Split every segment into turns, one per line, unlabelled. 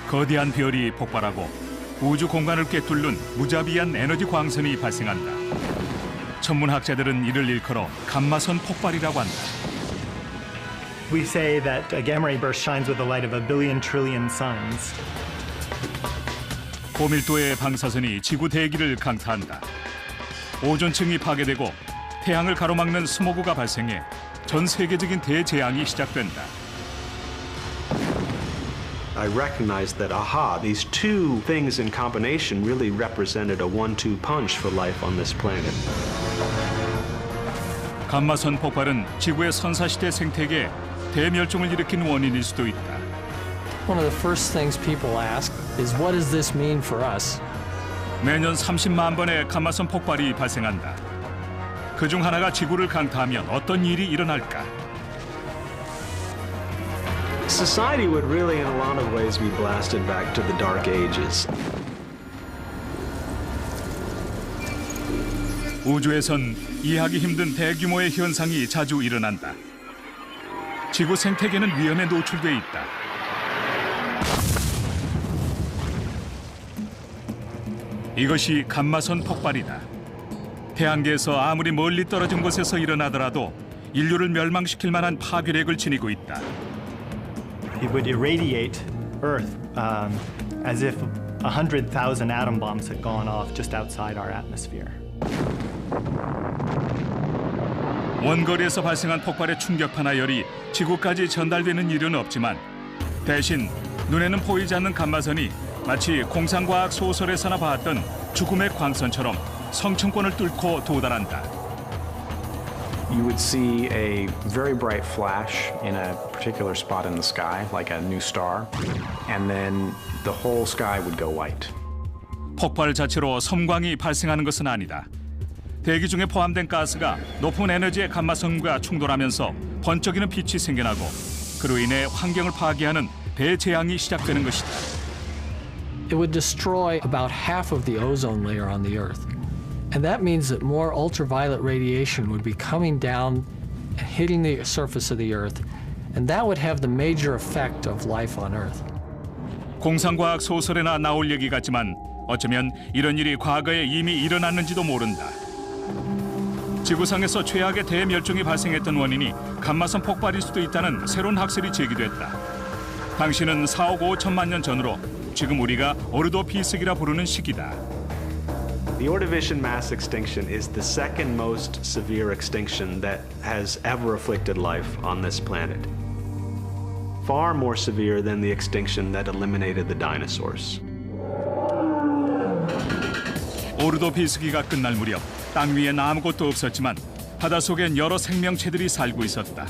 거대한 별이 폭발하고 우주 공간을 꿰뚫는 무자비한 에너지 광선이 발생한다. 천문학자들은 이를 일컬어 감마선 폭발이라고 한다.
We say that a gamma ray burst shines with the light of a billion trillion suns.
고밀도의 방사선이 지구 대기를 강타한다. 오존층이 파괴되고 태양을 가로막는 스모그가 발생해 전 세계적인 대재앙이 시작된다.
I recognized that, these two things in combination really represented a one-two punch for life on this planet.
감마선 폭발은 지구의 선사시대 생태계에 대멸종을 일으킨 원인일 수도 있다.
One of the first things people ask is, what does this mean for us?
매년 30만 번의 감마선 폭발이 발생한다. 그중 하나가 지구를 강타하면 어떤 일이 일어날까?
Society would really, in a lot of ways, be blasted back to the Dark Ages.
우주에선 이해하기 힘든 대규모의 현상이 자주 일어난다. 지구 생태계는 위험에 노출돼 있다. 이것이 감마선 폭발이다. 태양계에서 아무리 멀리 떨어진 곳에서 일어나더라도 인류를 멸망시킬 만한 파괴력을 지니고 있다.
It would irradiate Earth as if 100,000 atom bombs had gone off just outside our atmosphere.
원거리에서 발생한 폭발의 충격파나 열이 지구까지 전달되는 일은 없지만 대신 눈에는 보이지 않는 감마선이 마치 공상과학 소설에서나 봤던 죽음의 광선처럼 성층권을 뚫고 도달한다.
You would see a very bright flash in a particular spot in the sky, like a new star, and then the whole sky would go white.
폭발 자체로 섬광이 발생하는 것은 아니다. 대기 중에 포함된 가스가 높은 에너지의 감마선과 충돌하면서 번쩍이는 빛이 생겨나고 그로 인해 환경을 파괴하는 대재앙이 시작되는 것이다.
It would destroy about half of the ozone layer on the Earth. And that means that more ultraviolet radiation would be coming down and hitting the surface of the Earth. And that would have the major effect of life on Earth.
공상과학 소설에나 나올 얘기 같지만 어쩌면 이런 일이 과거에 이미 일어났는지도 모른다. 지구상에서 최악의 대멸종이 발생했던 원인이 감마선 폭발일 수도 있다는 새로운 학설이 제기됐다. 당시는 4억 5천만 년 전으로 지금 우리가 오르도피스기라 부르는 시기다.
The Ordovician mass extinction is the second most severe extinction that has ever afflicted life on this planet. Far more severe than the extinction that eliminated the dinosaurs.
오르도피스기가 끝날 무렵 땅 위엔 아무것도 없었지만 바닷속엔 여러 생명체들이 살고 있었다.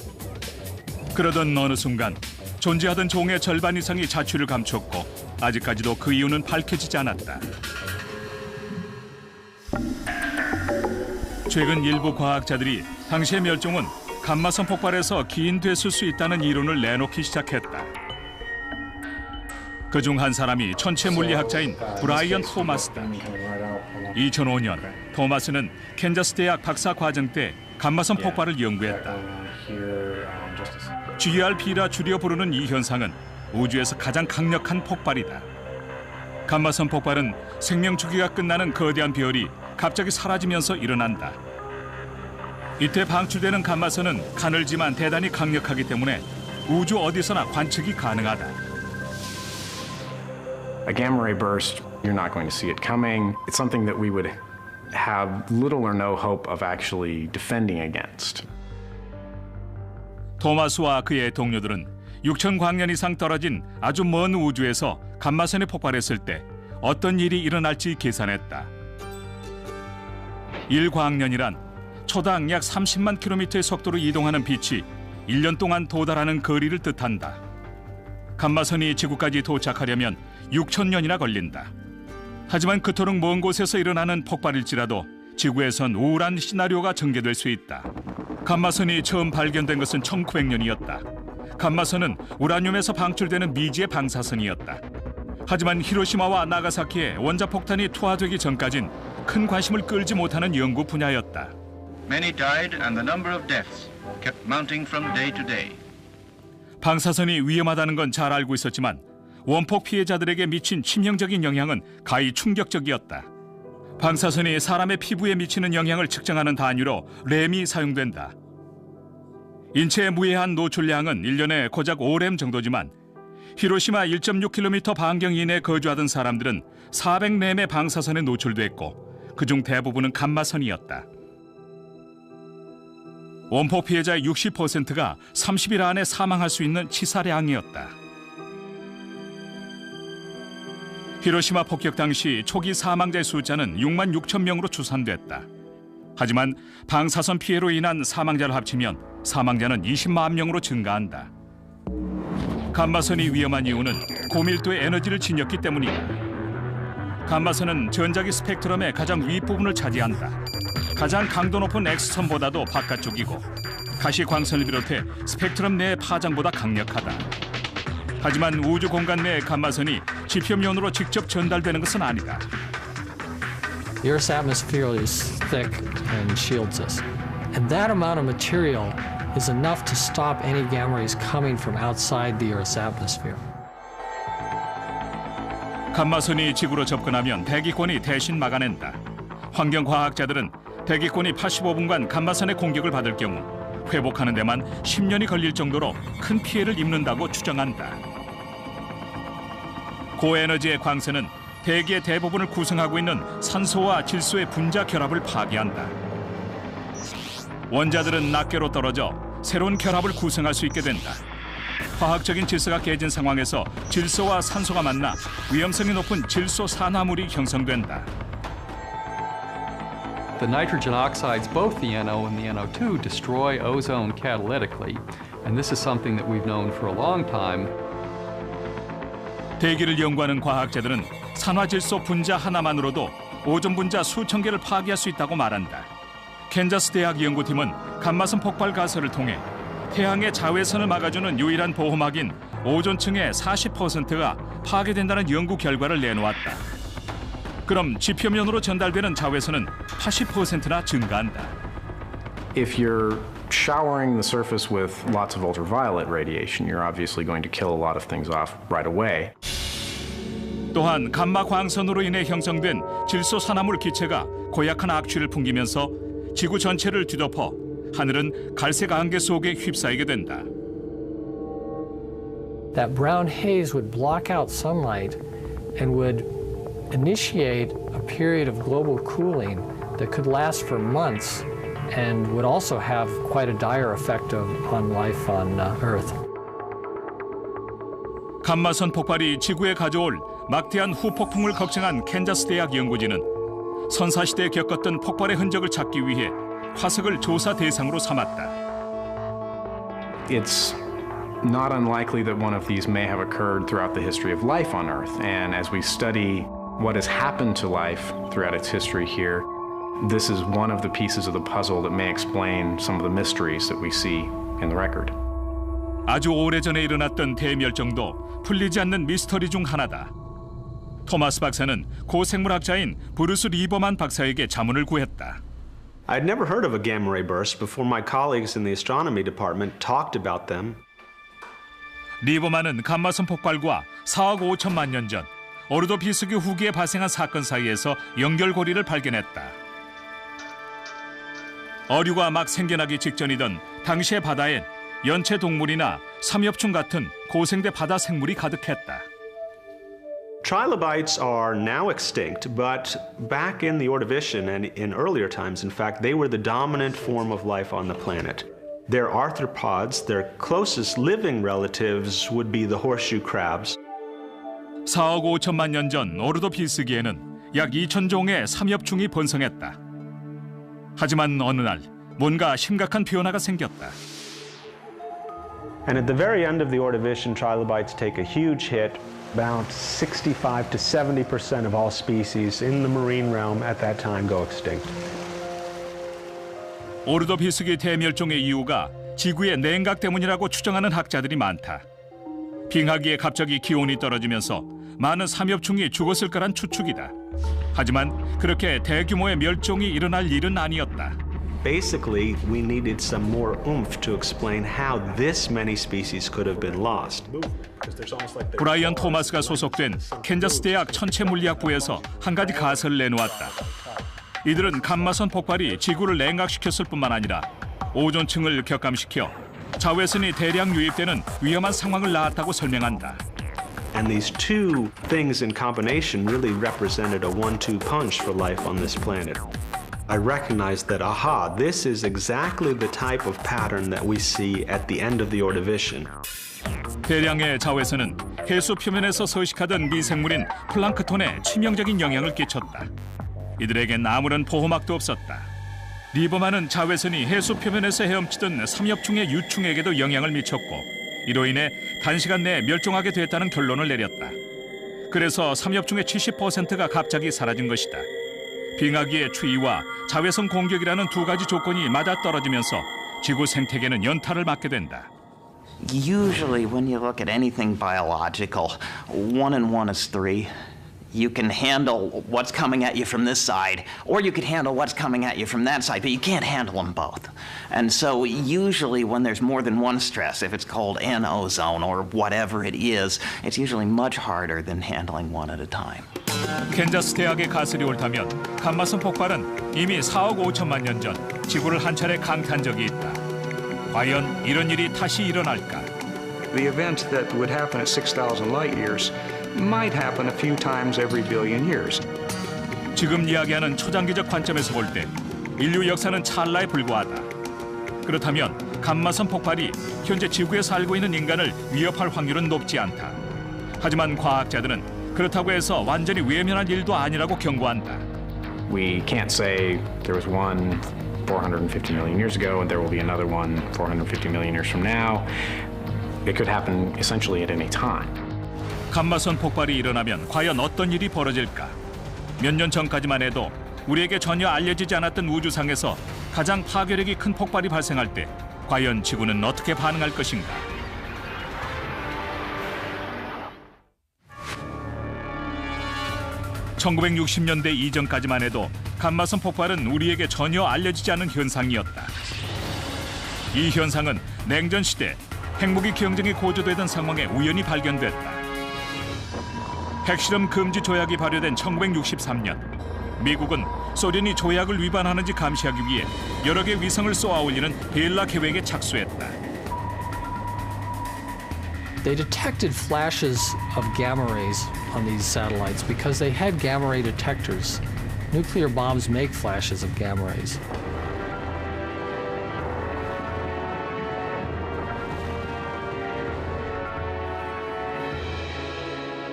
그러던 어느 순간 존재하던 종의 절반 이상이 자취를 감췄고 아직까지도 그 이유는 밝혀지지 않았다. 최근 일부 과학자들이 당시의 멸종은 감마선 폭발에서 기인됐을 수 있다는 이론을 내놓기 시작했다. 그중 한 사람이 천체 물리학자인 브라이언 토마스다. 2005년 토마스는 캔자스 대학 박사 과정 때 감마선 폭발을 연구했다. GRP라 줄여 부르는 이 현상은 우주에서 가장 강력한 폭발이다. 감마선 폭발은 생명 주기가 끝나는 거대한 별이 갑자기 사라지면서 일어난다. 이때 방출되는 감마선은 가늘지만 대단히 강력하기 때문에 우주 어디서나 관측이 가능하다.
A gamma ray burst, you're not going to see it coming. It's something that we would have little or no hope of actually defending against.
토마스와 그의 동료들은 6천 광년 이상 떨어진 아주 먼 우주에서 감마선이 폭발했을 때 어떤 일이 일어날지 계산했다. 1광년이란 초당 약 30만 킬로미터의 속도로 이동하는 빛이 1년 동안 도달하는 거리를 뜻한다. 감마선이 지구까지 도착하려면 6천 년이나 걸린다. 하지만 그토록 먼 곳에서 일어나는 폭발일지라도 지구에선 우울한 시나리오가 전개될 수 있다. 감마선이 처음 발견된 것은 1900년이었다. 감마선은 우라늄에서 방출되는 미지의 방사선이었다. 하지만 히로시마와 나가사키에 원자폭탄이 투하되기 전까진 큰 관심을 끌지 못하는 연구 분야였다.
Many died and the number of deaths kept mounting from day to day.
방사선이 위험하다는 건 잘 알고 있었지만 원폭 피해자들에게 미친 치명적인 영향은 가히 충격적이었다. 방사선이 사람의 피부에 미치는 영향을 측정하는 단위로 램이 사용된다. 인체에 무해한 노출량은 1년에 고작 5램 정도지만 히로시마 1.6km 반경 이내에 거주하던 사람들은 400램의 방사선에 노출됐고 그중 대부분은 감마선이었다. 원폭 피해자의 60%가 30일 안에 사망할 수 있는 치사량이었다. 히로시마 폭격 당시 초기 사망자의 숫자는 6만 6천 명으로 추산됐다. 하지만 방사선 피해로 인한 사망자를 합치면 사망자는 20만 명으로 증가한다. 감마선이 위험한 이유는 고밀도의 에너지를 지녔기 때문이다. 감마선은 전자기 스펙트럼의 가장 윗부분을 차지한다. 가장 강도 높은 X선보다도 바깥쪽이고 가시광선을 비롯해 스펙트럼 내의 파장보다 강력하다. 하지만 우주 공간 내의 감마선이 지표면으로 직접 전달되는 것은 아니다.
The Earth's atmosphere is thick and shields us. And that amount of material is enough to stop any gamma rays coming from outside the Earth's atmosphere.
감마선이 지구로 접근하면 대기권이 대신 막아낸다. 환경과학자들은 대기권이 85분간 감마선의 공격을 받을 경우 회복하는 데만 10년이 걸릴 정도로 큰 피해를 입는다고 추정한다. 고에너지의 광선은 대기의 대부분을 구성하고 있는 산소와 질소의 분자 결합을 파괴한다. 원자들은 낱개로 떨어져 새로운 결합을 구성할 수 있게 된다. 화학적인 질서가 깨진 상황에서 질소와 산소가 만나 위험성이 높은 질소 산화물이 형성된다.
The nitrogen oxides, both the NO and the NO2, destroy ozone catalytically, and this is something that we've known for a long time.
대기를 연구하는 과학자들은 산화질소 분자 하나만으로도 오존 분자 수천 개를 파괴할 수 있다고 말한다. 캔자스 대학 연구팀은 감마선 폭발 가설을 통해 태양의 자외선을 막아주는 유일한 보호막인 오존층의 40%가 파괴된다는 연구 결과를 내놓았다. 그럼 지표면으로 전달되는 자외선은 80%나 증가한다.
If you're showering the surface with lots of ultraviolet radiation, you're obviously going to kill a lot of things off right away.
또한 감마 광선으로 인해 형성된 질소 산화물 기체가 고약한 악취를 풍기면서 지구 전체를 뒤덮어 하늘은 갈색 안개 속에 휩싸이게 된다.
That brown haze would block out sunlight and would initiate a period of global cooling that could last for months and would also have quite a dire effect on life on Earth.
감마선 폭발이 지구에 가져올 막대한 후폭풍을 걱정한 캔자스 대학 연구진은 선사시대에 겪었던 폭발의 흔적을 찾기 위해 화석을 조사 대상으로 삼았다.
It's not unlikely that one of these may have occurred throughout the history of life on Earth, and as we study what has happened to life throughout its history here, this is one of the pieces of the puzzle that may explain some of the mysteries that we see in the record.
아주 오래전에 일어났던 대멸종도 풀리지 않는 미스터리 중 하나다. 토마스 박사는 고생물학자인 브루스 리버만 박사에게 자문을 구했다.
I'd never heard of a gamma ray burst before my colleagues in the astronomy department talked about them.
리버만은 감마선 폭발과 4억 5천만 년 전 오르도 비스기 후기에 발생한 사건 사이에서 연결고리를 발견했다. 어류가 막 생겨나기 직전이던 당시의 바다엔 연체 동물이나 삼엽충 같은 고생대 바다 생물이 가득했다.
Trilobites are now extinct, but back in the Ordovician and in earlier times, in fact, they were the dominant form of life on the planet. They're arthropods. Their closest living relatives would be the horseshoe crabs.
4억 5천만 년 전 오르도 비스기에는 약 2,000종의 삼엽충이 번성했다. 하지만 어느 날 뭔가 심각한 변화가 생겼다.
And at the very end of the Ordovician, trilobites take a huge hit. About 65 to 70% of all species in the marine realm at that time go extinct.
오르도 비스기 대멸종의 이유가 지구의 냉각 때문이라고 추정하는 학자들이 많다. 빙하기에 갑자기 기온이 떨어지면서 많은 삼엽충이 죽었을 거란 추측이다. 하지만 그렇게 대규모의 멸종이 일어날 일은 아니었다.
Basically, we needed some more oomph to explain how this many species could have been lost.
브라이언 토마스가 소속된 캔자스 대학 천체물리학부에서 한 가지 가설을 내놓았다. 이들은 감마선 폭발이 지구를 냉각시켰을 뿐만 아니라 오존층을 격감시켜 자외선이 대량 유입되는 위험한 상황을 낳았다고 설명한다.
And these two things in combination really represented a 1-2 punch for life on this planet. I recognized that, aha, this is exactly the type of pattern that we see at the end of the Ordovician.
대량의 자외선은 해수 표면에서 서식하던 미생물인 플랑크톤에 치명적인 영향을 끼쳤다. 이들에겐 아무런 보호막도 없었다. 리버만은 자외선이 해수 표면에서 헤엄치던 삼엽충의 유충에게도 영향을 미쳤고 이로 인해 단시간 내에 멸종하게 됐다는 결론을 내렸다. 그래서 삼엽충의 70%가 갑자기 사라진 것이다. 빙하기의 추위와 자외선 공격이라는 두 가지 조건이 맞아떨어지면서 지구 생태계는 연타를 맞게 된다.
Usually when you look at anything biological, 1 and 1 is 3. You can handle what's coming at you from this side, or you could handle what's coming at you from that side, but you can't handle them both. And so usually when there's more than one stress, if it's cold and ozone or whatever it is, it's usually much harder than handling one at a time.
캔자스 대학의 가설이 옳다면 감마선 폭발은 이미 4억 5천만 년 전 지구를 한 차례 강타한 적이 있다. 과연 이런 일이 다시 일어날까?
The event that would happen at 6,000 light years might happen a few times every billion years.
지금 이야기하는 초장기적 관점에서 볼 때 인류 역사는 찰나에 불과하다. 그렇다면 감마선 폭발이 현재 지구에 살고 있는 인간을 위협할 확률은 높지 않다. 하지만 과학자들은 그렇다고 해서 완전히 외면할 일도 아니라고 경고한다.
We can't say there was one 450 million years ago and there will be another one 450 million years from now. It could happen essentially at any time.
감마선 폭발이 일어나면 과연 어떤 일이 벌어질까? 몇 년 전까지만 해도 우리에게 전혀 알려지지 않았던 우주상에서 가장 파괴력이 큰 폭발이 발생할 때 과연 지구는 어떻게 반응할 것인가? (1960년대) 이전까지만 해도 감마선 폭발은 우리에게 전혀 알려지지 않은 현상이었다. 이 현상은 냉전 시대 핵무기 경쟁이 고조되던 상황에 우연히 발견됐다. 핵실험 금지 조약이 발효된 1963년, 미국은 소련이 조약을 위반하는지 감시하기 위해 여러 개 위성을 쏘아 올리는 벨라 계획에 착수했다.
They detected flashes of gamma rays on these satellites because they had gamma ray detectors. Nuclear bombs make flashes of gamma rays.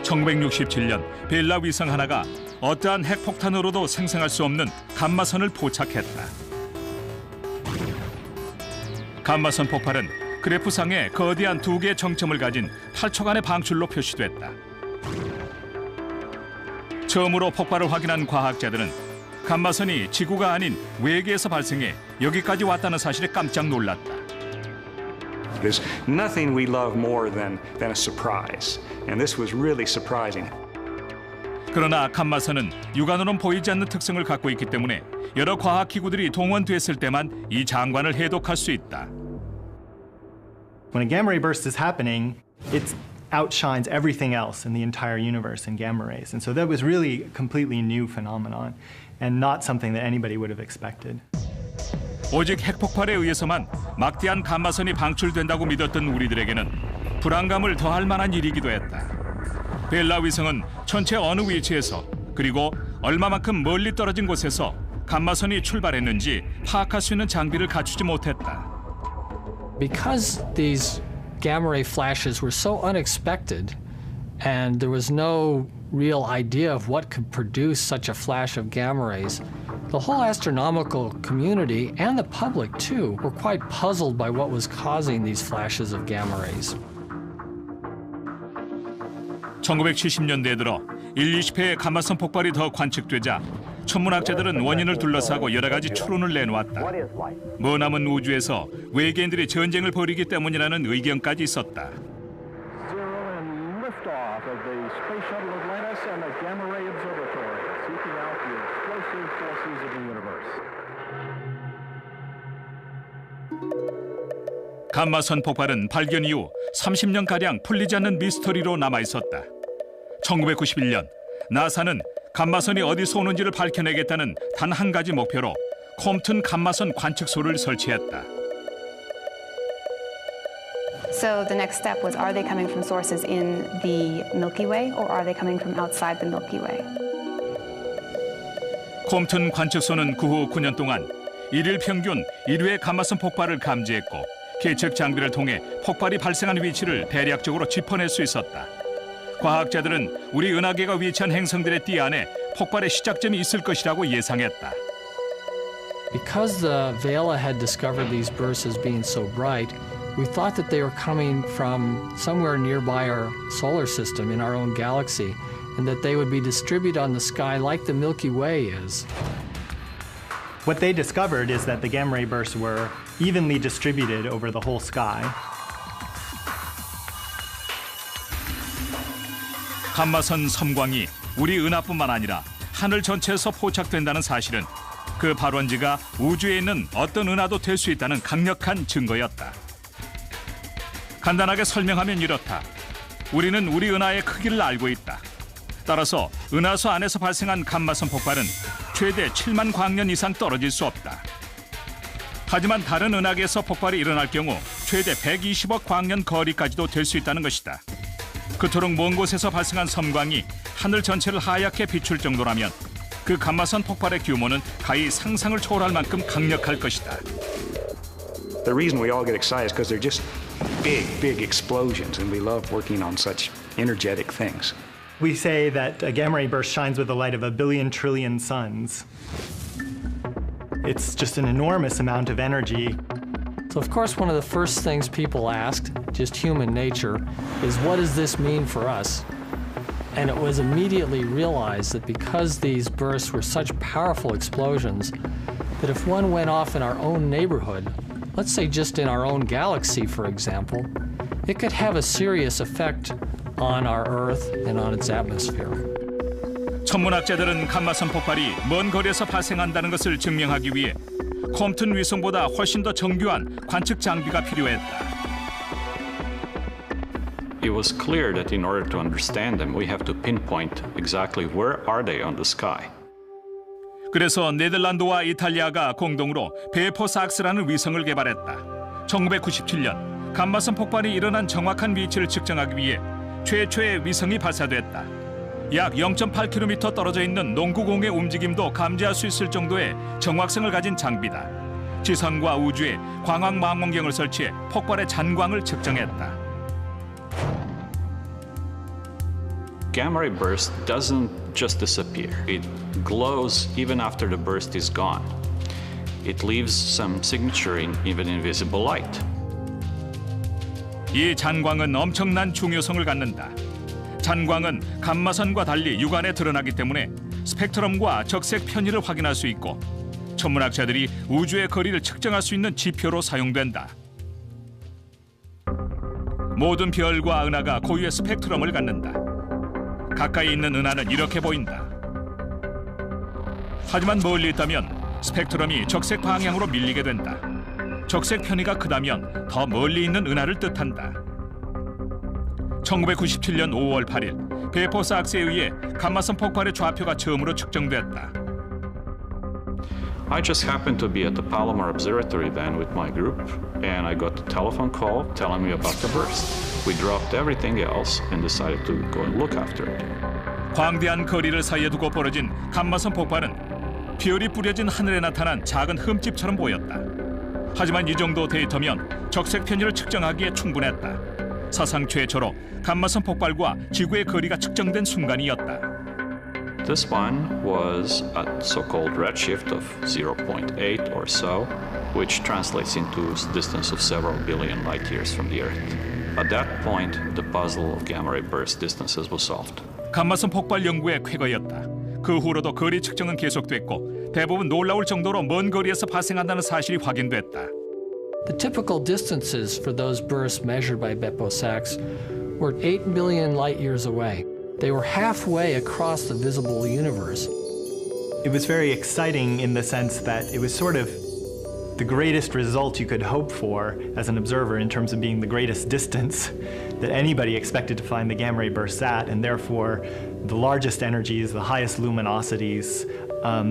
(1967년) 벨라 위성 하나가 어떠한 핵폭탄으로도 생성할 수 없는 감마선을 포착했다. 감마선 폭발은 그래프상에 거대한 두 개의 정점을 가진 8초간의 방출로 표시됐다. 처음으로 폭발을 확인한 과학자들은 감마선이 지구가 아닌 외계에서 발생해 여기까지 왔다는 사실에 깜짝 놀랐다.
There's nothing we love more than a surprise, and this was really surprising.
그러나 감마선은 육안으로는 보이지 않는 특성을 갖고 있기 때문에 여러 과학기구들이 동원됐을 때만 이 장관을 해독할 수 있다.
When a gamma ray burst is happening, it outshines everything else in the entire universe in gamma rays. And so that was really a completely new phenomenon and not something that anybody would have expected.
오직 핵폭발에 의해서만 막대한 감마선이 방출된다고 믿었던 우리들에게는 불안감을 더할 만한 일이기도 했다. 벨라 위성은 천체 어느 위치에서 그리고 얼마만큼 멀리 떨어진 곳에서 감마선이 출발했는지 파악할 수 있는 장비를 갖추지 못했다.
Because these gamma ray flashes were so unexpected and there was no real idea of what could produce such a flash of gamma rays, the whole astronomical community and the public too were quite puzzled by what was causing these flashes of gamma rays.
1970년대에 들어 1, 20회의 감마선 폭발이 더 관측되자 천문학자들은 원인을 둘러싸고 여러 가지 추론을 내놓았다. 머나먼 우주에서 외계인들이 전쟁을 벌이기 때문이라는 의견까지 있었다. 감마선 폭발은 발견 이후 30년가량 풀리지 않는 미스터리로 남아있었다. 1991년 나사는 감마선이 어디서 오는지를 밝혀내겠다는 단 한 가지 목표로 콤튼 감마선 관측소를 설치했다.
So the next step was, are they coming from sources in the Milky Way or are they coming from outside the Milky Way?
콤튼 관측소는 그 후 9년 동안 일일 평균 1회 감마선 폭발을 감지했고 계측 장비를 통해 폭발이 발생한 위치를 대략적으로 짚어낼 수 있었다. 과학자들은 우리 은하계가 위치한 행성들의 띠 안에 폭발의 시작점이 있을 것이라고 예상했다.
Because the Vela had discovered these bursts as being so bright, we thought that they were coming from somewhere nearby our solar system in our own galaxy, and that they would be distributed on the sky like the Milky Way is.
What they discovered is that the gamma ray bursts were evenly distributed over the whole sky.
감마선 섬광이 우리 은하뿐만 아니라 하늘 전체에서 포착된다는 사실은 그 발원지가 우주에 있는 어떤 은하도 될 수 있다는 강력한 증거였다. 간단하게 설명하면 이렇다. 우리는 우리 은하의 크기를 알고 있다. 따라서 은하수 안에서 발생한 감마선 폭발은 최대 7만 광년 이상 떨어질 수 없다. 하지만 다른 은하계에서 폭발이 일어날 경우 최대 120억 광년 거리까지도 될 수 있다는 것이다. 그토록 먼 곳에서 발생한 섬광이 하늘 전체를 하얗게 비출 정도라면 그 감마선 폭발의 규모는 가히 상상을 초월할 만큼 강력할 것이다.
The reason we all get excited is because they're just big, big explosions, and we love working on such energetic things.
We say that a gamma ray burst shines with the light of 1 billion trillion suns. It's just an enormous amount of energy.
So of course one of the first things people asked, just human nature, is what does this mean for us? And it was immediately realized that because these bursts were such powerful explosions, that if one went off in our own neighborhood, let's say just in our own galaxy, for example, it could have a serious effect on our Earth and on its atmosphere.
천문학자들은 감마선 폭발이 먼 거리에서 발생한다는 것을 증명하기 위해 콤튼 위성보다 훨씬 더 정교한 관측 장비가 필요했다.
It was clear that in order to understand them, we have to pinpoint exactly where are they on the sky.
그래서 네덜란드와 이탈리아가 공동으로 베포삭스라는 위성을 개발했다. 1997년 감마선 폭발이 일어난 정확한 위치를 측정하기 위해 최초의 위성이 발사됐다. 약 0.8km 떨어져 있는 농구공의 움직임도 감지할 수 있을 정도의 정확성을 가진 장비다. 지상과 우주에 광학 망원경을 설치해 폭발의 잔광을 측정했다.
Gamma ray burst doesn't just disappear. It glows even after the burst is gone. It leaves some signature in even invisible light.
이 잔광은 엄청난 중요성을 갖는다. 잔광은 감마선과 달리 육안에 드러나기 때문에 스펙트럼과 적색 편의를 확인할 수 있고 천문학자들이 우주의 거리를 측정할 수 있는 지표로 사용된다. 모든 별과 은하가 고유의 스펙트럼을 갖는다. 가까이 있는 은하는 이렇게 보인다. 하지만 멀리 있다면 스펙트럼이 적색 방향으로 밀리게 된다. 적색 편의가 크다면 더 멀리 있는 은하를 뜻한다. 1997년 5월 8일 베포삭스에 의해 감마선 폭발의 좌표가 처음으로 측정됐다.
I just happened to be at the Palomar Observatory then with my group, and I got a telephone call telling me about the burst. We dropped everything else and decided to go and look after it.
광대한 거리를 사이에 두고 벌어진 감마선 폭발은 별이 뿌려진 하늘에 나타난 작은 흠집처럼 보였다. 하지만 이 정도 데이터면 적색 편의를 측정하기에 충분했다. 사상 최초로 감마선 폭발과 지구의 거리가 측정된 순간이었다.
This one was a so-called redshift of 0.8 or so, which translates into a distance of several billion light years from the Earth. At that point, the puzzle of gamma ray burst distances was solved.
감마선 폭발 연구의 쾌거였다. 그 후로도 거리 측정은 계속됐고 대부분 놀라울 정도로 먼 거리에서 발생한다는 사실이 확인됐다.
The typical distances for those bursts measured by Bepo-Sachs were 8 billion light years away. They were halfway across the visible universe.
It was very exciting in the sense that it was sort of the greatest result you could hope for as an observer in terms of being the greatest distance that anybody expected to find the gamma ray bursts at, and therefore the largest energies, the highest luminosities.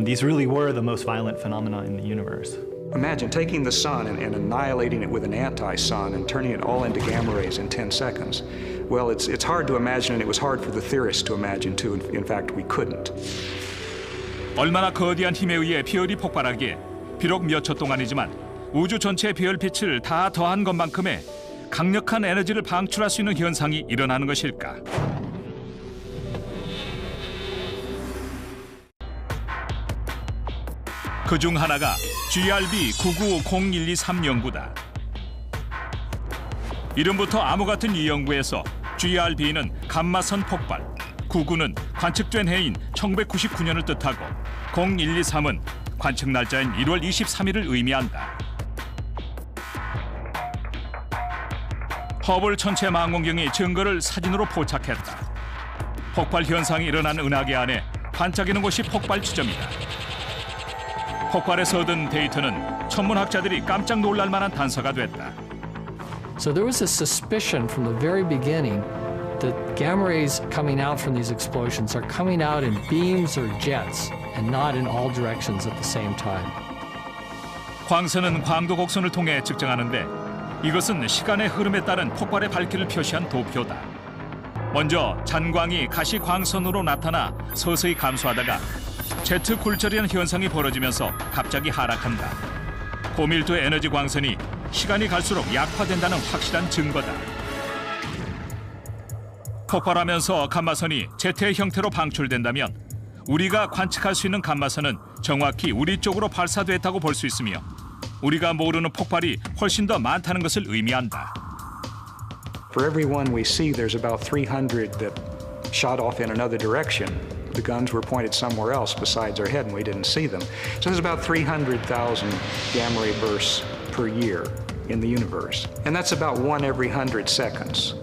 These really were the most violent phenomena in the universe.
Imagine taking the sun and annihilating it with an anti-sun and turning it all into gamma rays in 10 seconds. Well, it's hard to imagine, and it was hard for the theorists to imagine too. In fact, we couldn't.
얼마나 거대한 힘에 의해 별이 폭발하기에 비록 몇 초 동안이지만 우주 전체의 별빛을 다 더한 것만큼의 강력한 에너지를 방출할 수 있는 현상이 일어나는 것일까? 그중 하나가 GRB 990123 연구다. 이름부터 암호 같은 이 연구에서 GRB는 감마선 폭발, 99는 관측된 해인 1999년을 뜻하고 0123은 관측 날짜인 1월 23일을 의미한다. 허블 천체 망원경이 증거를 사진으로 포착했다. 폭발 현상이 일어난 은하계 안에 반짝이는 곳이 폭발 지점이다. 폭발에서 얻은 데이터는 천문학자들이 깜짝 놀랄 만한 단서가 됐다.
So there was a suspicion from the very beginning that gamma rays coming out from these explosions are coming out in beams or jets and not in all directions at the same time.
광선은 광도 곡선을 통해 측정하는데 이것은 시간의 흐름에 따른 폭발의 밝기를 표시한 도표다. 먼저 잔광이 가시 광선으로 나타나 서서히 감소하다가 제트 굴절이라는 현상이 벌어지면서 갑자기 하락한다. 고밀도의 에너지 광선이 시간이 갈수록 약화된다는 확실한 증거다. 폭발하면서 감마선이 제트의 형태로 방출된다면 우리가 관측할 수 있는 감마선은 정확히 우리 쪽으로 발사됐다고 볼 수 있으며 우리가 모르는 폭발이 훨씬 더 많다는 것을 의미한다.
For every one we see, there's about 300 that shot off in another direction. The guns were pointed somewhere else besides our head, and we didn't see them. So there's about 300,000 gamma ray bursts per year in the universe. And that's about 1 every 100 seconds.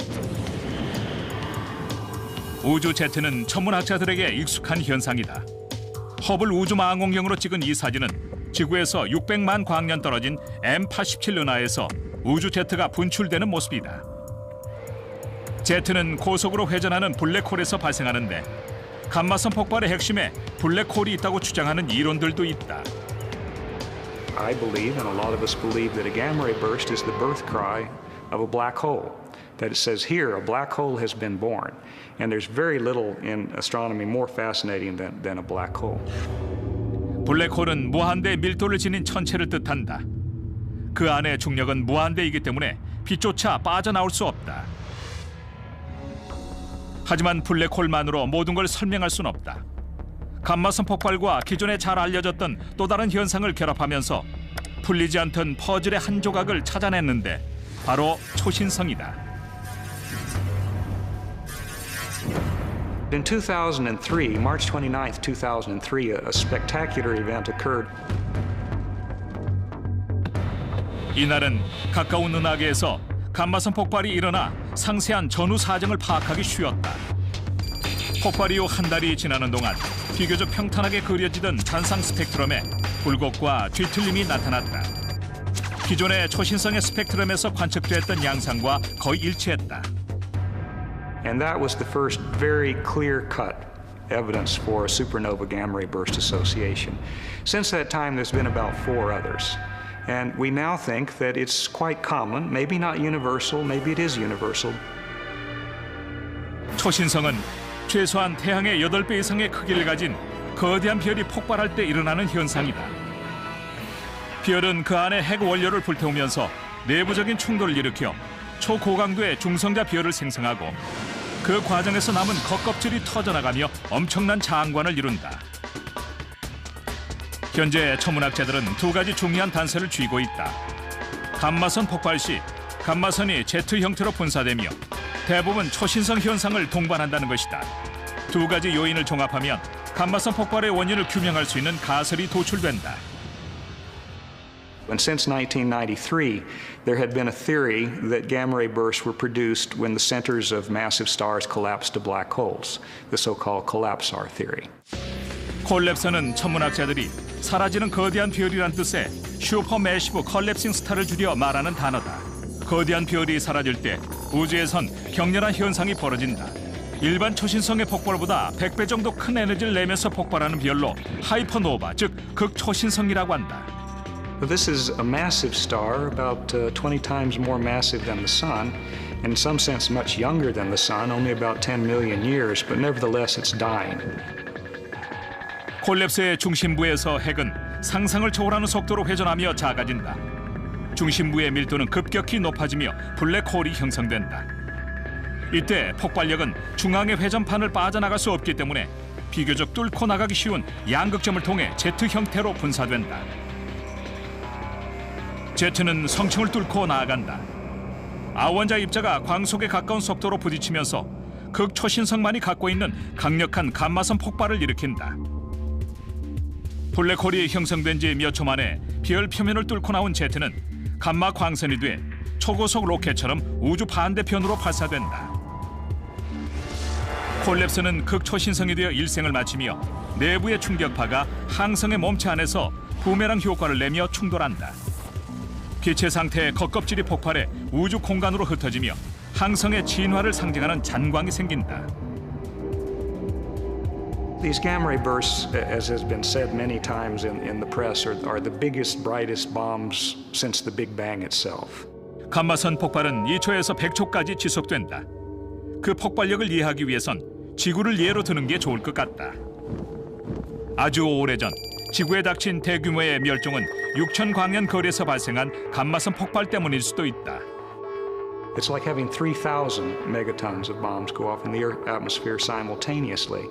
우주 제트는 천문학자들에게 익숙한 현상이다. 허블 우주망원경으로 찍은 이 사진은 지구에서 600만 광년 떨어진 M87 은하에서 우주 제트가 분출되는 모습이다. 제트는 고속으로 회전하는 블랙홀에서 발생하는데 감마선 폭발의 핵심에 블랙홀이 있다고 주장하는 이론들도 있다.
I believe, and a lot of us believe, that a gamma ray burst is the birth cry of a black hole. That it says here, a black hole has been born. And there's very little in astronomy more fascinating than a black hole.
블랙홀은 무한대의 밀도를 지닌 천체를 뜻한다. 그 안의 중력은 무한대이기 때문에 빛조차 빠져나올 수 없다. 하지만 블랙홀만으로 모든 걸 설명할 수는 없다. 감마선 폭발과 기존에 잘 알려졌던 또 다른 현상을 결합하면서 풀리지 않던 퍼즐의 한 조각을 찾아냈는데 바로 초신성이다.
In 2003, March 29th, 2003, a spectacular event occurred.
이날은 가까운 은하계에서 감마선 폭발이 일어나 상세한 전후 사정을 파악하기 쉬웠다. 폭발 이후 한 달이 지나는 동안 비교적 평탄하게 그려지던 잔상 스펙트럼에 굴곡과 뒤틀림이 나타났다. 기존의 초신성의 스펙트럼에서 관측됐던 양상과 거의 일치했다.
And that was the first very clear-cut evidence for a supernova gamma ray burst association. Since that time, there's been about 4 others. And we now think that it's quite common, maybe not universal, maybe it is universal.
초신성은 최소한 태양의 8배 이상의 크기를 가진 거대한 별이 폭발할 때 일어나는 현상이다. 별은 그 안에 핵 원료를 불태우면서 내부적인 충돌을 일으켜 초고강도의 중성자 별을 생성하고 그 과정에서 남은 겉껍질이 터져나가며 엄청난 장관을 이룬다. 현재 천문학자들은 2가지 중요한 단서를 쥐고 있다. 감마선 폭발 시 감마선이 제트 형태로 분사되며 대부분 초신성 현상을 동반한다는 것이다. 2가지 요인을 종합하면 감마선 폭발의 원인을 규명할 수 있는 가설이 도출된다.
And since 1993, there had been a theory that gamma ray bursts were produced when the centers of massive stars collapsed to black holes, the so-called collapsar theory.
콜랩스는 천문학자들이 사라지는 거대한 별이란 뜻의 슈퍼매시브 컬랩싱 스타를 줄여 말하는 단어다. 거대한 별이 사라질 때 우주에선 격렬한 현상이 벌어진다. 일반 초신성의 폭발보다 100배 정도 큰 에너지를 내면서 폭발하는 별로 하이퍼노바, 즉 극초신성이라고 한다.
This is a massive star, about 20 times more massive than the Sun. In some sense, much younger than the Sun, only about 10 million years, but nevertheless, it's dying.
콜랩스의 중심부에서 핵은 상상을 초월하는 속도로 회전하며 작아진다. 중심부의 밀도는 급격히 높아지며 블랙홀이 형성된다. 이때 폭발력은 중앙의 회전판을 빠져나갈 수 없기 때문에 비교적 뚫고 나가기 쉬운 양극점을 통해 제트 형태로 분사된다. 제트는 성층을 뚫고 나아간다. 아원자 입자가 광속에 가까운 속도로 부딪히면서 극초신성만이 갖고 있는 강력한 감마선 폭발을 일으킨다. 블랙홀이 형성된 지 몇 초 만에 별 표면을 뚫고 나온 제트는 감마 광선이 돼 초고속 로켓처럼 우주 반대편으로 발사된다. 콜랩스는 극초신성이 되어 일생을 마치며 내부의 충격파가 항성의 몸체 안에서 부메랑 효과를 내며 충돌한다. 기체 상태의 겉껍질이 폭발해 우주 공간으로 흩어지며 항성의 진화를 상징하는 잔광이 생긴다.
These gamma ray bursts, as has been said many times in the press, are the biggest, brightest bombs since the Big Bang itself.
감마선 폭발은 2초에서 100초까지 지속된다. 그 폭발력을 이해하기 위해선 지구를 예로 드는 게 좋을 것 같다. 아주 오래전 지구에 닥친 대규모의 멸종은 6천 광년 거리에서 발생한 감마선 폭발 때문일 수도 있다.
It's like having 3,000 megatons of bombs go off in the Earth atmosphere simultaneously.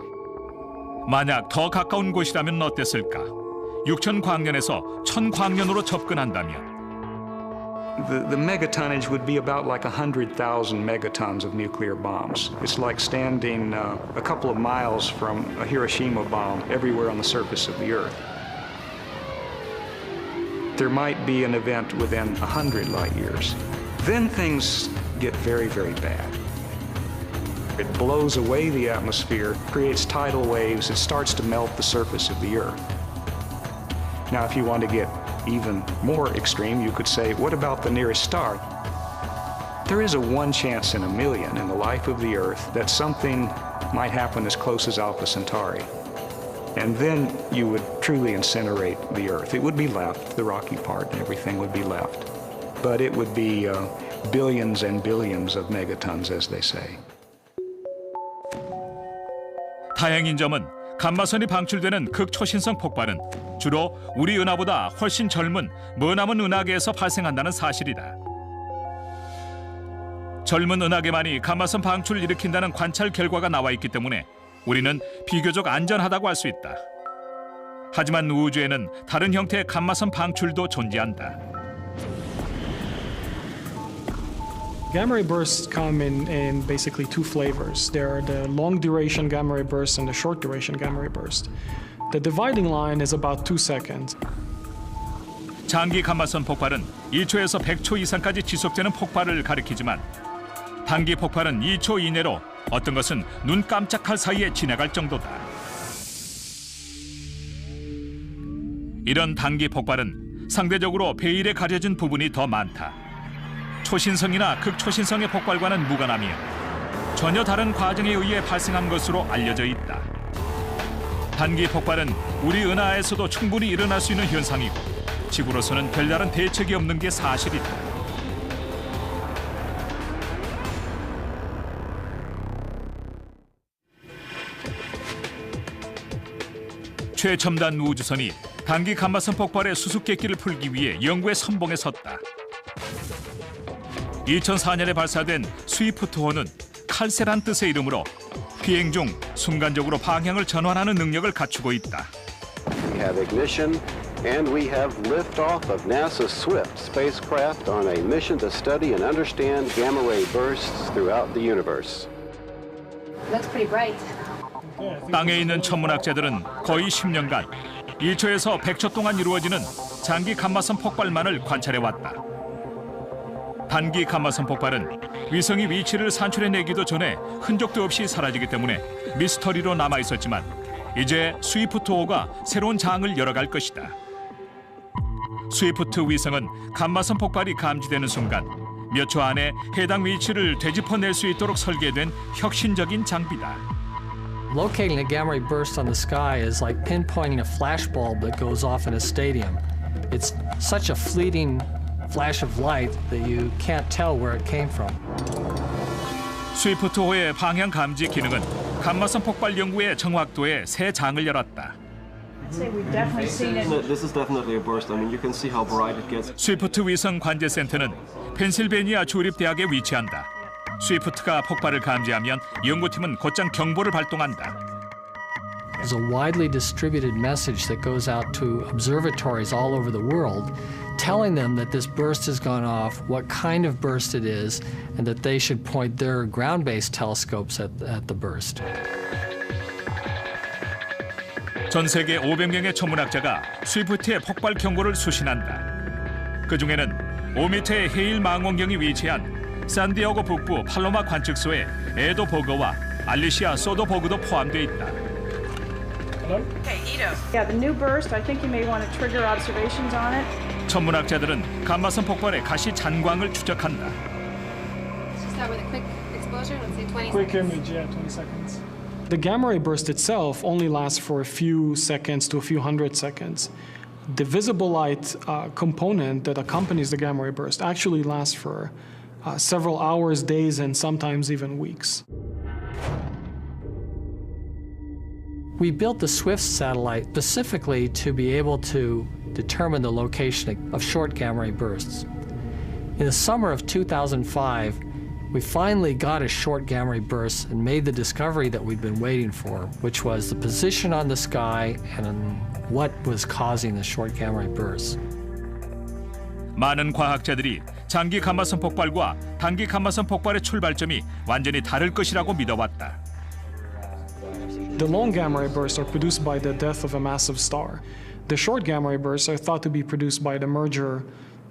만약 더 가까운 곳이라면 어땠을까? 6천 광년에서 1,000 광년으로 접근한다면
The megatonnage would be about like 100,000 megatons of nuclear bombs. It's like standing a couple of miles from a Hiroshima bomb everywhere on the surface of the Earth. There might be an event within 100 light years. Then things get very, very bad. It blows away the atmosphere, creates tidal waves, it starts to melt the surface of the Earth. Now, if you want to get even more extreme, you could say, what about the nearest star? There is a 1 chance in a million in the life of the Earth that something might happen as close as Alpha Centauri. And then you would truly incinerate the Earth. It would be left, the rocky part and everything would be left. But it would be billions and billions of megatons, as they say.
다행인 점은 감마선이 방출되는 극초신성 폭발은 주로 우리 은하보다 훨씬 젊은 머나먼 은하계에서 발생한다는 사실이다. 젊은 은하계만이 감마선 방출을 일으킨다는 관찰 결과가 나와 있기 때문에 우리는 비교적 안전하다고 할 수 있다. 하지만 우주에는 다른 형태의 감마선 방출도 존재한다.
Gamma ray bursts come in basically 2 flavors. There are the long duration gamma ray bursts and the short duration gamma ray burst. The dividing line is about 2 seconds.
장기 감마선 폭발은 1초에서 100초 이상까지 지속되는 폭발을 가리키지만 단기 폭발은 2초 이내로 어떤 것은 눈 깜짝할 사이에 지나갈 정도다. 이런 단기 폭발은 상대적으로 베일에 가려진 부분이 더 많다. 초신성이나 극초신성의 폭발과는 무관하며 전혀 다른 과정에 의해 발생한 것으로 알려져 있다. 단기 폭발은 우리 은하에서도 충분히 일어날 수 있는 현상이고 지구로서는 별다른 대책이 없는 게 사실이다. 최첨단 우주선이 단기 감마선 폭발의 수수께끼를 풀기 위해 연구의 선봉에 섰다. 2004년에 발사된 스위프트호는 칼세란 뜻의 이름으로 비행 중 순간적으로 방향을 전환하는 능력을 갖추고 있다.
We have ignition and we have liftoff of NASA SWIFT spacecraft on a mission to study and understand gamma ray bursts throughout the universe.
Looks pretty bright.
땅에 있는 천문학자들은 거의 10년간 1초에서 100초 동안 이루어지는 장기 감마선 폭발만을 관찰해왔다. 단기 감마선 폭발은 위성이 위치를 산출해내기도 전에 흔적도 없이 사라지기 때문에 미스터리로 남아있었지만 이제 스위프트5가 새로운 장을 열어갈 것이다. 스위프트 위성은 감마선 폭발이 감지되는 순간 몇 초 안에 해당 위치를 되짚어낼 수 있도록 설계된 혁신적인 장비다.
Locating a gamma ray burst on the sky is like pinpointing a flashbulb that goes off in a stadium. It's such a fleeting flash of light that you can't tell where it came from.
스위프트5의 방향 감지 기능은 감마선 폭발 연구의 정확도에 새 장을 열었다.
This is definitely a burst. I mean, you can see how bright it gets.
스위프트 위성 관제센터는 펜실베니아 주립대학에 위치한다. 스위프트가 폭발을 감지하면 연구팀은 곧장 경보를 발동한다.
There's a widely distributed message that goes out to observatories all over the world, telling them that this burst has gone off, what kind of burst it is, and that they should point their ground-based telescopes at the burst.
전 세계 500명의 천문학자가 스위프트의 폭발 경고를 수신한다. 그중에는 5m의 해일 망원경이 위치한 산디에고 북부 팔로마 관측소의 에도 버거와 알리시아 소더버그도 포함되어 있다.
Okay, Ito. Yeah, the new burst, I think you may want to trigger observations on it.
천문학자들은 감마선 폭발의 가시 잔광을 추적한다.
Let's start with a quick exposure, let's say 20
Quick
seconds.
image, yeah, 20 seconds. The gamma ray burst itself only lasts for a few seconds to a few hundred seconds. The visible light component that accompanies the gamma ray burst actually lasts for several hours, days, and sometimes even weeks.
We built the SWIFT satellite specifically to be able to determine the location of short gamma ray bursts. In the summer of 2005, we finally got a short gamma ray burst and made the discovery that we'd been waiting for, which was the position on the sky and what was causing the short gamma ray bursts.
많은 과학자들이 장기 감마선 폭발과 단기 감마선 폭발의 출발점이 완전히 다를 것이라고 믿어왔다.
The long gamma ray bursts are produced by the death of a massive star. The short gamma ray bursts are thought to be produced by the merger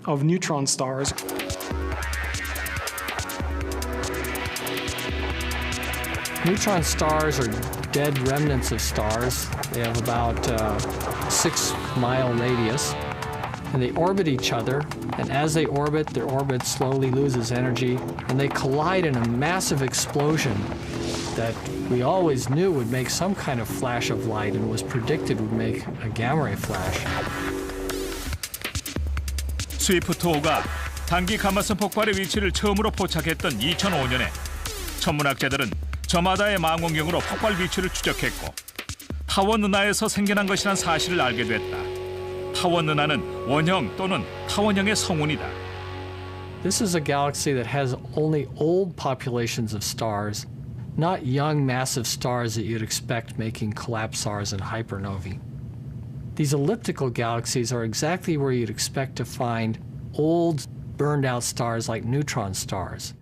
of neutron stars.
Neutron stars are dead remnants of stars. They have about 6-mile radius, and they orbit each other. And as they orbit, their orbit slowly loses energy, and they collide in a massive explosion that we always knew would make some kind of flash of light and was predicted would make a gamma ray flash.
스위프트5가 단기 감마선 폭발의 위치를 처음으로 포착했던 2005년에 천문학자들은 저마다의 망원경으로 폭발 위치를 추적했고 타원 은하에서 생겨난 것이란 사실을 알게 됐다. 타원 은하는 원형 또는 타원형의 성운이다.
This is a galaxy that has only old populations of stars, not young massive stars that you'd expect making collapsars and hypernovae. These elliptical galaxies are exactly where you'd expect to find old, burned-out stars like neutron stars.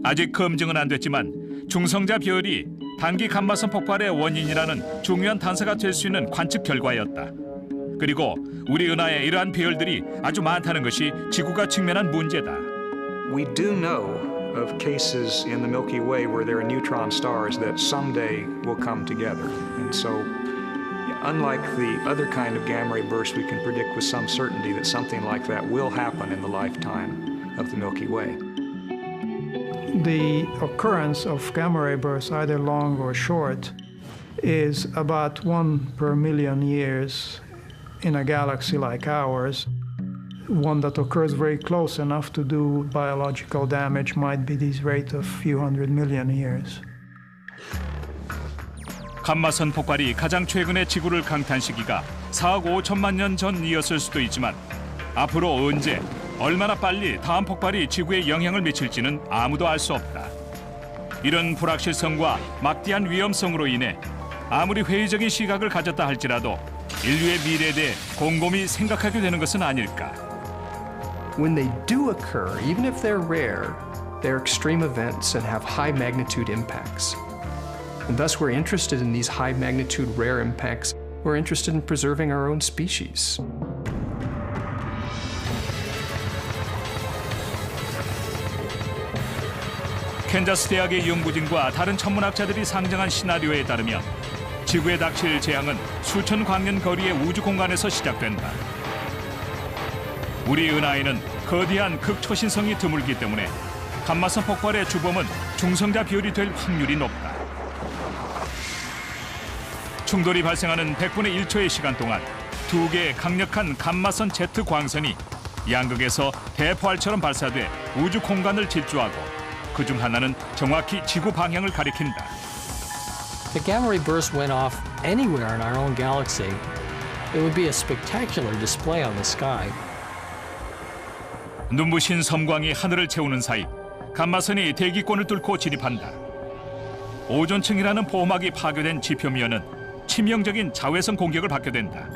아직 검증은 안 됐지만 중성자 별이 단기 감마선 폭발의 원인이라는 중요한 단서가 될 수 있는 관측 결과였다. 그리고 우리 은하에 이러한 별들이 아주 많다는 것이 지구가 직면한 문제다.
We do know of cases in the Milky Way where there are neutron stars that someday will come together. And so, unlike the other kind of gamma ray burst, we can predict with some certainty that something like that will happen in the lifetime of the Milky Way.
The occurrence of gamma ray bursts, either long or short, is about 1 per million years in a galaxy like ours. One that occurs very close enough to do biological damage might be this rate of a few hundred million years.
감마선 폭발이 가장 최근에 지구를 강타한 시기가 4억 5천만 년 전이었을 수도 있지만 앞으로 언제, 얼마나 빨리 다음 폭발이 지구에 영향을 미칠지는 아무도 알 수 없다. 이런 불확실성과 막대한 위험성으로 인해 아무리 회의적인 시각을 가졌다 할지라도 인류의 미래에 대해 곰곰이 생각하게 되는 것은 아닐까.
When they do occur, even if they're rare, they're extreme events and have high magnitude impacts. And thus we're interested in these high magnitude rare impacts. We're interested in preserving our own species.
캔자스 대학의 연구진과 다른 천문학자들이 상정한 시나리오에 따르면 지구에 닥칠 재앙은 수천 광년 거리의 우주 공간에서 시작된다. 우리 은하에는 거대한 극초신성이 드물기 때문에 감마선 폭발의 주범은 중성자 비율이 될 확률이 높다. 충돌이 발생하는 100분의 1초의 시간 동안 두 개의 강력한 감마선 Z 광선이 양극에서 대포알처럼 발사돼 우주 공간을 질주하고 그중 하나는 정확히 지구 방향을 가리킨다.
If the gamma ray burst went off anywhere in our own galaxy, it would be a spectacular display on the sky.
눈부신 섬광이 하늘을 채우는 사이 감마선이 대기권을 뚫고 진입한다. 오존층이라는 보호막이 파괴된 지표면은 치명적인 자외선 공격을 받게 된다.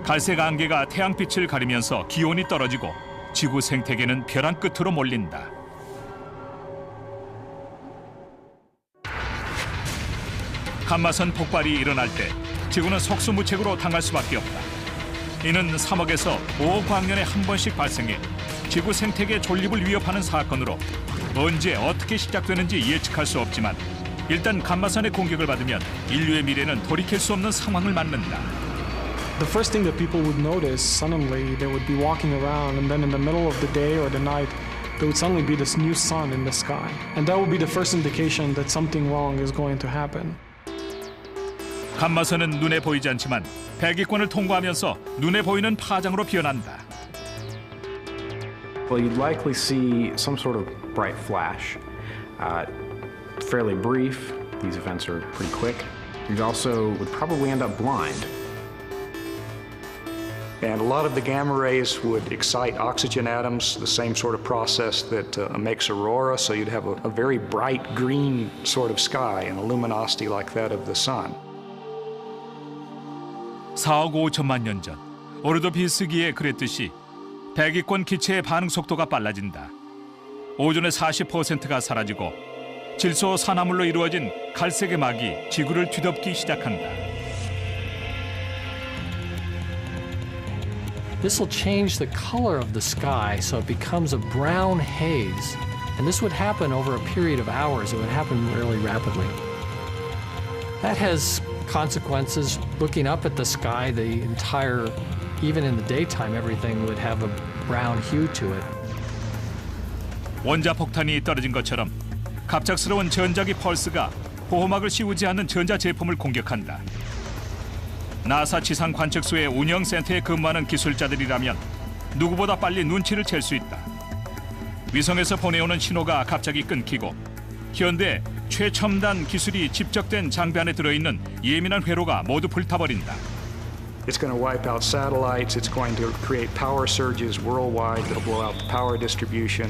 갈색 안개가 태양빛을 가리면서 기온이 떨어지고 지구 생태계는 벼랑 끝으로 몰린다. 감마선 폭발이 일어날 때 지구는 속수무책으로 당할 수밖에 없다. 이는 3억에서 5억 광년에 한 번씩 발생해 지구 생태계 존립을 위협하는 사건으로 언제 어떻게 시작되는지 예측할 수 없지만 일단 감마선의 공격을 받으면 인류의 미래는 돌이킬 수 없는 상황을 맞는다.
The first thing that people would notice, suddenly they would be walking around, and then in the middle of the day or the night, there would suddenly be this new sun in the sky. And that would be the first indication that something wrong is going to happen.
감마선은 눈에 보이지 않지만 대기권을 통과하면서 눈에 보이는 파장으로 변한다.
Well, you'd likely see some sort of bright flash. Fairly brief. These events are pretty quick. You also would probably end up blind.
And a lot of the gamma rays would excite oxygen atoms, the same sort of process that makes aurora, so you'd have a very bright green sort of sky and a luminosity like that of the sun.
4억 5천만 년 전, 오르도비스기에 그랬듯이 대기권 기체의 반응 속도가 빨라진다. 오존의 40%가 사라지고 질소 산화물로 이루어진 갈색의 막이 지구를 뒤덮기 시작한다.
This will change the color of the sky so it becomes a brown haze. And this would happen over a period of hours. It would happen really rapidly. That has consequences. Looking up at the sky, the entire, even in the daytime, everything would have a brown hue to it.
원자 폭탄이 떨어진 것처럼 갑작스러운 전자기 펄스가 보호막을 씌우지 않는 전자 제품을 공격한다. 나사 지상 관측소의 운영센터에 근무하는 기술자들이라면 누구보다 빨리 눈치를 챌 수 있다. 위성에서 보내오는 신호가 갑자기 끊기고 현대 최첨단 기술이 집적된 장비 안에 들어있는 예민한 회로가 모두 불타버린다.
It's going to wipe out satellites. It's going to create power surges worldwide. It'll blow out the power distribution.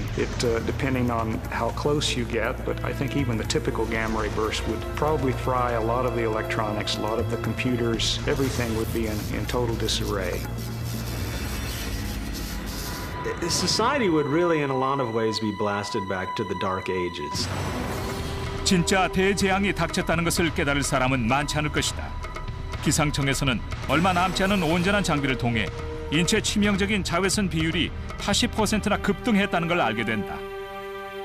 Depending on how close you get, but I think even the typical gamma ray burst would probably fry a lot of the electronics, a lot of the computers. Everything would be in total disarray.
Society would really, in a lot of ways, be blasted back to the Dark Ages.
진짜 대재앙이 닥쳤다는 것을 깨달을 사람은 많지 않을 것이다. 기상청에서는 얼마 남지 않은 온전한 장비를 통해 인체 치명적인 자외선 비율이 80%나 급등했다는 걸 알게 된다.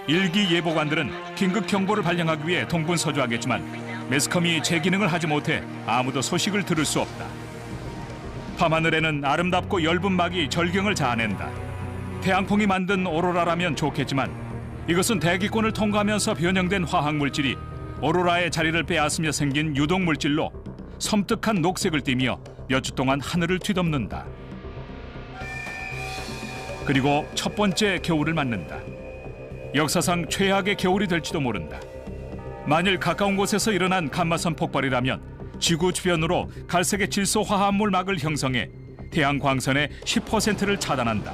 일기 예보관들은 긴급 경보를 발령하기 위해 동분서주하겠지만 매스컴이 제 기능을 하지 못해 아무도 소식을 들을 수 없다. 밤하늘에는 아름답고 엷은 막이 절경을 자아낸다. 태양풍이 만든 오로라라면 좋겠지만 이것은 대기권을 통과하면서 변형된 화학물질이 오로라의 자리를 빼앗으며 생긴 유독물질로 섬뜩한 녹색을 띠며 몇 주 동안 하늘을 뒤덮는다. 그리고 첫 번째 겨울을 맞는다. 역사상 최악의 겨울이 될지도 모른다. 만일 가까운 곳에서 일어난 감마선 폭발이라면 지구 주변으로 갈색의 질소 화합물 막을 형성해 태양 광선의 10%를 차단한다.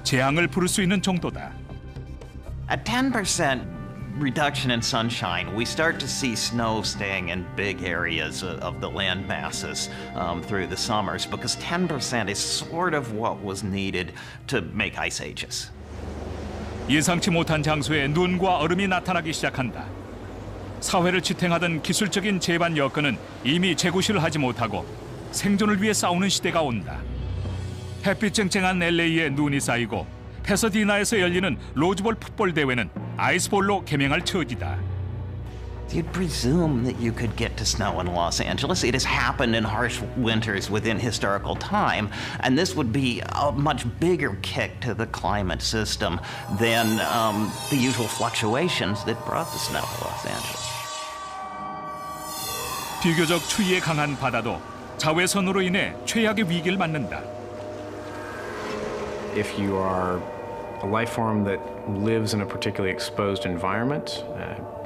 재앙을 부를 수 있는 정도다.
At 10% reduction in sunshine, we start to see snow staying in big areas of the land masses through the summers, because 10% is sort of what was needed to make ice ages.
예상치 못한 장소에 눈과 얼음이 나타나기 시작한다. 사회를 지탱하던 기술적인 제반 여건은 이미 재구시를 하지 못하고 생존을 위해 싸우는 시대가 온다. 햇빛 쨍쨍한 LA에 눈이 쌓이고 패서디나에서 열리는 로즈볼 풋볼 대회는 아이스볼로 개명할 처지다.
you'd presume that you could get to snow in Los Angeles. It has happened in harsh winters within historical time, and this would be a much bigger kick to the climate system than the usual fluctuations that brought the snow to Los Angeles.
비교적 추위에 강한 바다도 자외선으로 인해 최악의 위기를 맞는다.
If you are a life form that lives in a particularly exposed environment,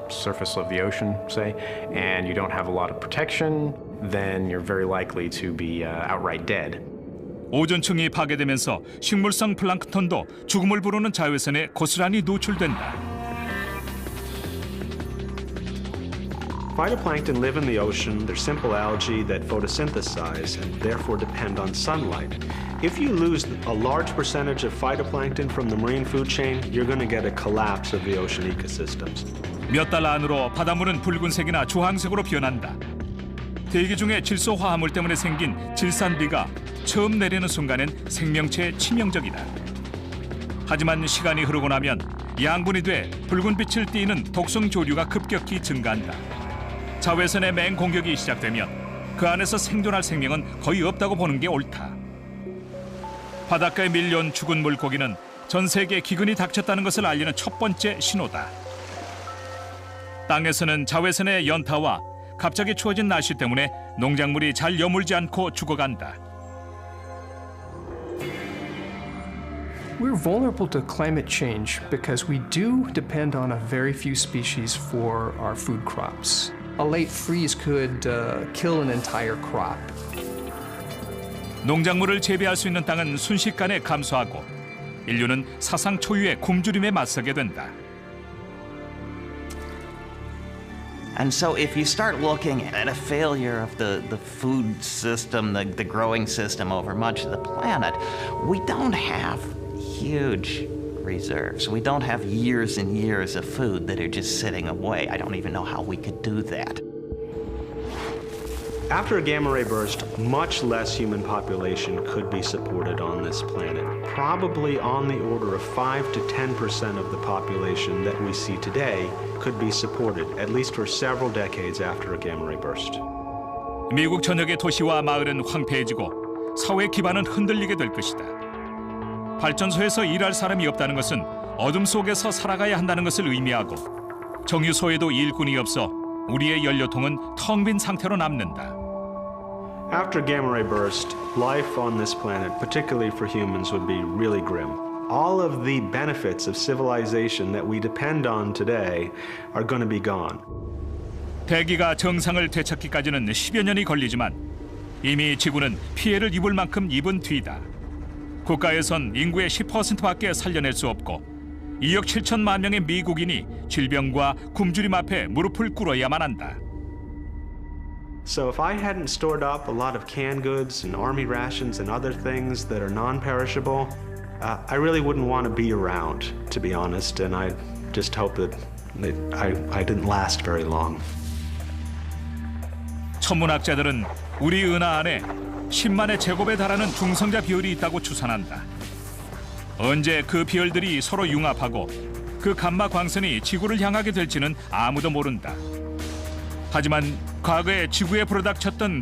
surface of the ocean, say, and you don't have a lot of protection, then you're very likely to be outright dead.
오존층이 파괴되면서 식물성 플랑크톤도 죽음을 부르는 자외선에 고스란히 노출된다.
Phytoplankton live in the ocean. They're simple algae that photosynthesize and therefore depend on sunlight. If you lose a large percentage of phytoplankton from the marine food chain, you're going to get a collapse of the ocean ecosystems.
몇 달 안으로 바닷물은 붉은색이나 주황색으로 변한다. 대기 중에 질소 화합물 때문에 생긴 질산비가 처음 내리는 순간엔 생명체에 치명적이다. 하지만 시간이 흐르고 나면 양분이 돼 붉은 빛을 띠는 독성 조류가 급격히 증가한다. 자외선의 맹공격이 시작되면 그 안에서 생존할 생명은 거의 없다고 보는 게 옳다. 바닷가에 밀려온 죽은 물고기는 전 세계에 기근이 닥쳤다는 것을 알리는 첫 번째 신호다. 땅에서는 자외선의 연타와 갑자기 추워진 날씨 때문에 농작물이 잘 여물지 않고 죽어간다.
We're vulnerable to climate change because we do depend on a very few species for our food crops. A late freeze could kill an entire crop.
농작물을 재배할 수 있는 땅은 순식간에 감소하고 인류는 사상 초유의 굶주림에 맞서게 된다.
And so if you start looking at a failure of the food system, the growing system over much of the planet, we don't have huge reserves. We don't have years and years of food that are just sitting away. I don't even know how we could do that.
After a gamma ray burst, much less human population could be supported on this planet. Probably on the order of 5 to 10% of the population that we see today could be supported, at least for several decades after a gamma ray burst.
미국 전역의 도시와 마을은 황폐해지고 사회 기반은 흔들리게 될 것이다. 발전소에서 일할 사람이 없다는 것은 어둠 속에서 살아가야 한다는 것을 의미하고 정유소에도 일꾼이 없어 우리의 연료통은 텅 빈 상태로 남는다.
After a gamma ray burst, life on this planet, particularly for humans, would be really grim. All of the benefits of civilization that we depend on today are going to be gone.
대기가 정상을 되찾기까지는 10여 년이 걸리지만 이미 지구는 피해를 입을 만큼 입은 뒤다. 국가에선 인구의 10%밖에 살려낼 수 없고 2억 7천만 명의 미국인이 질병과 굶주림 앞에 무릎을 꿇어야만 한다.
So if I hadn't stored up a lot of canned goods and army rations and other things that are non-perishable, I really wouldn't want to be around, to be honest, and I just hope that I didn't last very long.
천문학자들은 우리 은하 안에 10만의 제곱에 달하는 중성자 비율이 있다고 추산한다. 언제 그 비열들이 서로 융합하고 그 감마 광선이 지구를 향하게 될지는 아무도 모른다. 하지만 과거에 지구에 불어닥쳤던